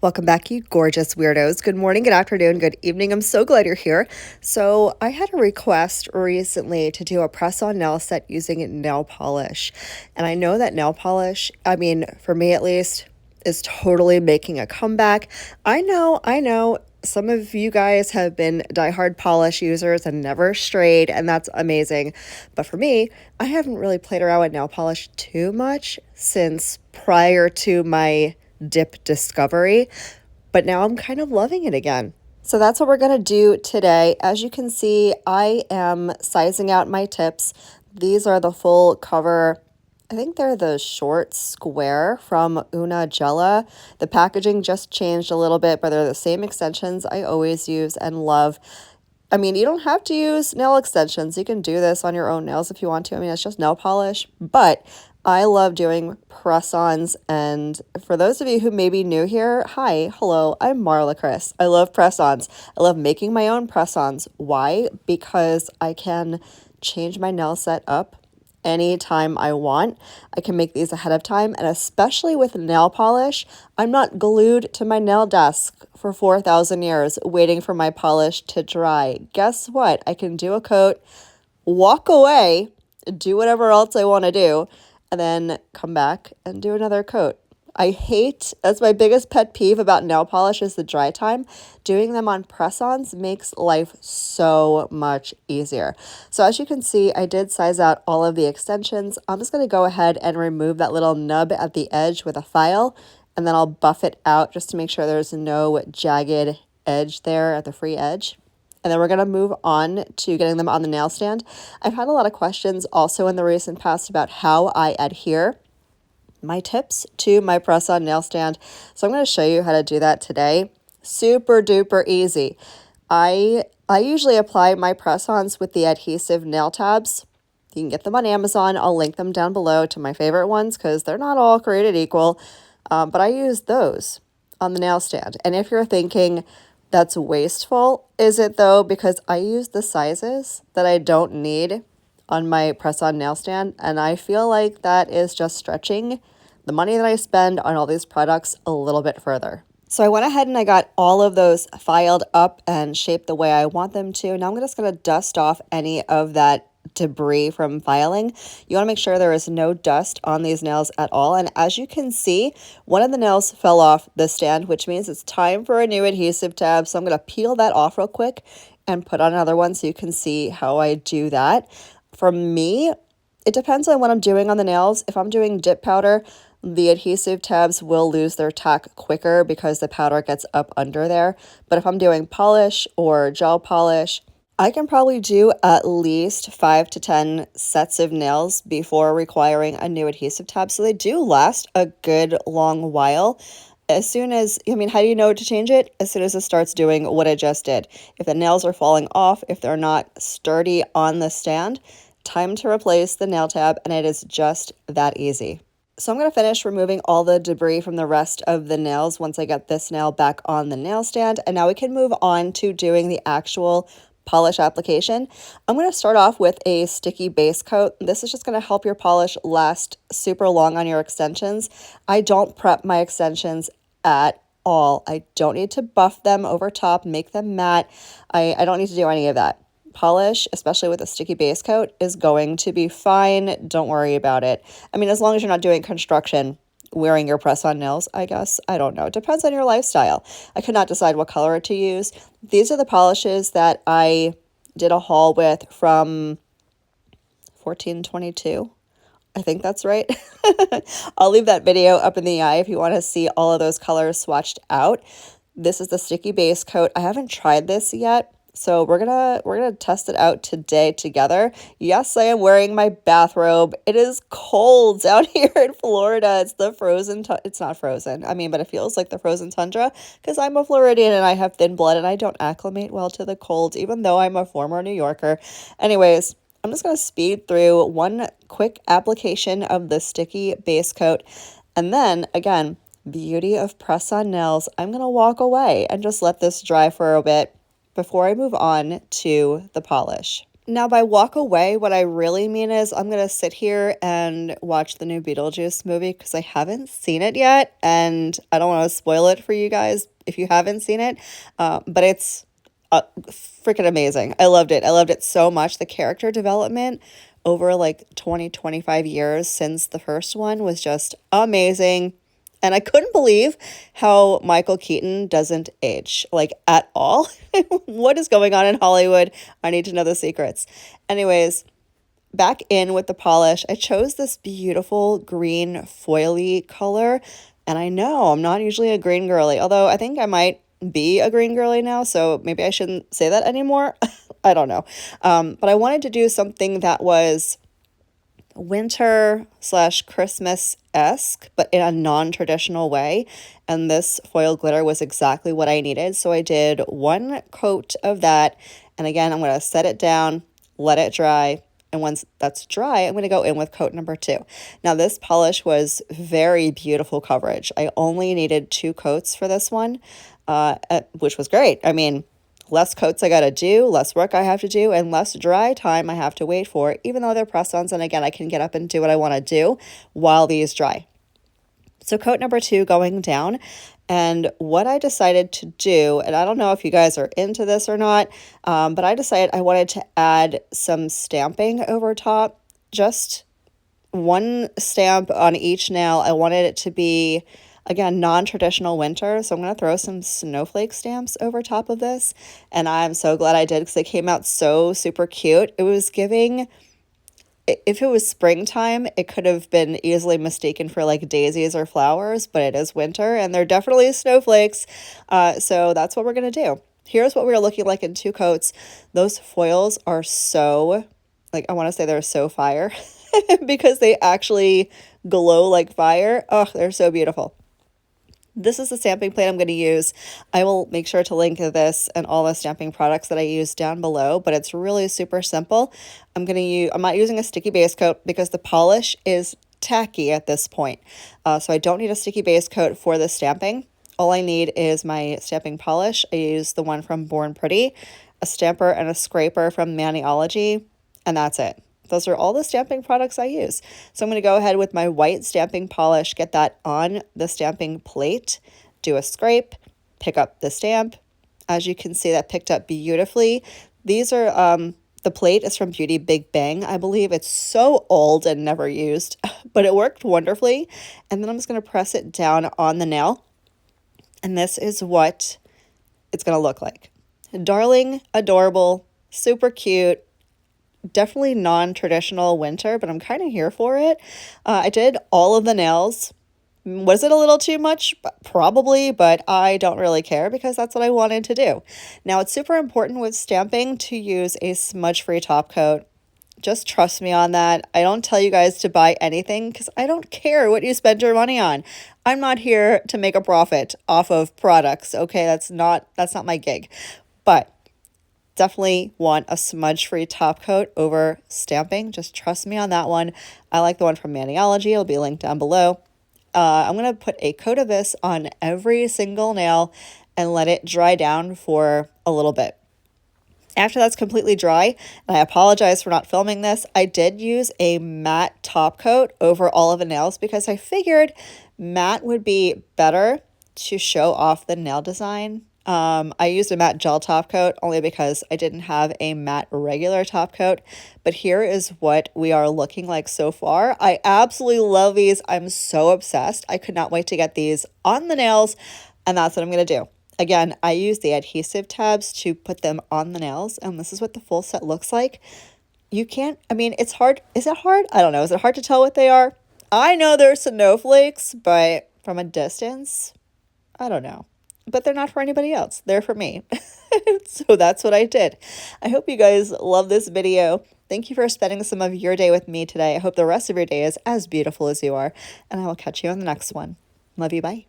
Welcome back, you gorgeous weirdos. Good morning, good afternoon, good evening. I'm so glad you're here. So, I had a request recently to do a press on nail set using nail polish. And I know that nail polish, for me at least, is totally making a comeback. I know. Some of you guys have been diehard polish users and never strayed, and that's amazing. But for me, I haven't really played around with nail polish too much since prior to my dip discovery, but now I'm kind of loving it again. So that's what we're going to do today. As you can see, I am sizing out my tips. These are the full cover. I think they're the short square from Una Gela. The packaging just changed a little bit, but they're the same extensions I always use and love. You don't have to use nail extensions. You can do this on your own nails if you want to. It's just nail polish, but I love doing press-ons. And for those of you who may be new here, hi, hello, I'm Marlakris. I love press-ons. I love making my own press-ons. Why? Because I can change my nail set up anytime I want. I can make these ahead of time, and especially with nail polish, I'm not glued to my nail desk for 4,000 years waiting for my polish to dry. Guess what? I can do a coat, walk away, do whatever else I want to do, and then come back and do another coat. That's my biggest pet peeve about nail polish is the dry time. Doing them on press-ons makes life so much easier. So as you can see, I did size out all of the extensions. I'm just going to go ahead and remove that little nub at the edge with a file, and then I'll buff it out just to make sure there's no jagged edge there at the free edge. And then we're going to move on to getting them on the nail stand. I've had a lot of questions also in the recent past about how I adhere my tips to my press-on nail stand. So I'm going to show you how to do that today. Super duper easy. I usually apply my press-ons with the adhesive nail tabs. You can get them on Amazon. I'll link them down below to my favorite ones because they're not all created equal. But I use those on the nail stand. And if you're thinking that's wasteful, is it though? Because I use the sizes that I don't need on my press-on nail stand, and I feel like that is just stretching the money that I spend on all these products a little bit further. So I went ahead and I got all of those filed up and shaped the way I want them to. Now I'm just going to dust off any of that debris from filing. You want to make sure there is no dust on these nails at all. And as you can see, one of the nails fell off the stand, which means it's time for a new adhesive tab. So I'm going to peel that off real quick and put on another one so you can see how I do that. For me, it depends on what I'm doing on the nails. If I'm doing dip powder, the adhesive tabs will lose their tack quicker because the powder gets up under there. But if I'm doing polish or gel polish, I can probably do at least 5 to 10 sets of nails before requiring a new adhesive tab. So they do last a good long while. As soon as, how do you know to change it? As soon as it starts doing what it just did. If the nails are falling off, if they're not sturdy on the stand, time to replace the nail tab, and it is just that easy. So I'm going to finish removing all the debris from the rest of the nails once I get this nail back on the nail stand, and now we can move on to doing the actual polish application. I'm going to start off with a sticky base coat. This is just going to help your polish last super long on your extensions. I don't prep my extensions at all. I don't need to buff them over top, make them matte. I don't need to do any of that. Polish, especially with a sticky base coat, is going to be fine. Don't worry about it. As long as you're not doing construction, wearing your press-on nails, I guess. I don't know. It depends on your lifestyle. I could not decide what color to use. These are the polishes that I did a haul with from 1422. I think that's right. I'll leave that video up in the eye if you want to see all of those colors swatched out. This is the sticky base coat. I haven't tried this yet, so we're gonna test it out today together. Yes, I am wearing my bathrobe. It is cold out here in Florida. It's the frozen. It's not frozen. But it feels like the frozen tundra because I'm a Floridian and I have thin blood and I don't acclimate well to the cold, even though I'm a former New Yorker. Anyways, I'm just gonna speed through one quick application of the sticky base coat, and then again, beauty of press-on nails. I'm gonna walk away and just let this dry for a bit before I move on to the polish. Now, by walk away, what I really mean is I'm gonna sit here and watch the new Beetlejuice movie because I haven't seen it yet, and I don't want to spoil it for you guys if you haven't seen it. But it's freaking amazing. I loved it. I loved it so much. The character development over like 20, 25 years since the first one was just amazing. And I couldn't believe how Michael Keaton doesn't age, like at all. What is going on in Hollywood? I need to know the secrets. Anyways, back in with the polish, I chose this beautiful green foily color. And I know I'm not usually a green girly, although I think I might be a green girly now, so maybe I shouldn't say that anymore. I don't know. But I wanted to do something that was winter slash Christmas-esque, but in a non-traditional way. And this foil glitter was exactly what I needed. So I did one coat of that. And again, I'm going to set it down, let it dry. And once that's dry, I'm going to go in with coat number 2. Now, this polish was very beautiful coverage. I only needed 2 coats for this one, which was great. I mean, less coats I got to do, less work I have to do, and less dry time I have to wait for, even though they're press-ons. And again, I can get up and do what I want to do while these dry. So coat number 2 going down. And what I decided to do, and I don't know if you guys are into this or not, but I decided I wanted to add some stamping over top, just one stamp on each nail. I wanted it to be, again, non-traditional winter, so I'm going to throw some snowflake stamps over top of this, and I'm so glad I did because they came out so super cute. It was giving, if it was springtime, it could have been easily mistaken for like daisies or flowers, but it is winter, and they're definitely snowflakes, so that's what we're going to do. Here's what we're looking like in 2 coats. Those foils are so, like, I want to say they're so fire because they actually glow like fire. Oh, they're so beautiful. This is the stamping plate I'm going to use. I will make sure to link this and all the stamping products that I use down below, but it's really super simple. I'm not using a sticky base coat because the polish is tacky at this point. So I don't need a sticky base coat for the stamping. All I need is my stamping polish. I use the one from Born Pretty, a stamper and a scraper from Maniology, and that's it. Those are all the stamping products I use. So I'm going to go ahead with my white stamping polish, get that on the stamping plate, do a scrape, pick up the stamp. As you can see, that picked up beautifully. These are, the plate is from Beauty Big Bang, I believe. It's so old and never used, but it worked wonderfully. And then I'm just going to press it down on the nail. And this is what it's going to look like. Darling, adorable, super cute. Definitely non-traditional winter, but I'm kind of here for it. I did all of the nails. Was it a little too much? Probably, but I don't really care because that's what I wanted to do. Now, it's super important with stamping to use a smudge-free top coat. Just trust me on that. I don't tell you guys to buy anything because I don't care what you spend your money on. I'm not here to make a profit off of products, okay? That's not my gig. But definitely want a smudge-free top coat over stamping. Just trust me on that one. I like the one from Maniology. It'll be linked down below. I'm going to put a coat of this on every single nail and let it dry down for a little bit. After that's completely dry, and I apologize for not filming this, I did use a matte top coat over all of the nails because I figured matte would be better to show off the nail design. I used a matte gel top coat only because I didn't have a matte regular top coat, but here is what we are looking like so far. I absolutely love these. I'm so obsessed. I could not wait to get these on the nails, and that's what I'm going to do. Again, I use the adhesive tabs to put them on the nails, and this is what the full set looks like. You can't, I mean, it's hard. Is it hard? I don't know. Is it hard to tell what they are? I know they're snowflakes, but from a distance, I don't know. But they're not for anybody else. They're for me. So that's what I did. I hope you guys love this video. Thank you for spending some of your day with me today. I hope the rest of your day is as beautiful as you are, and I will catch you on the next one. Love you. Bye.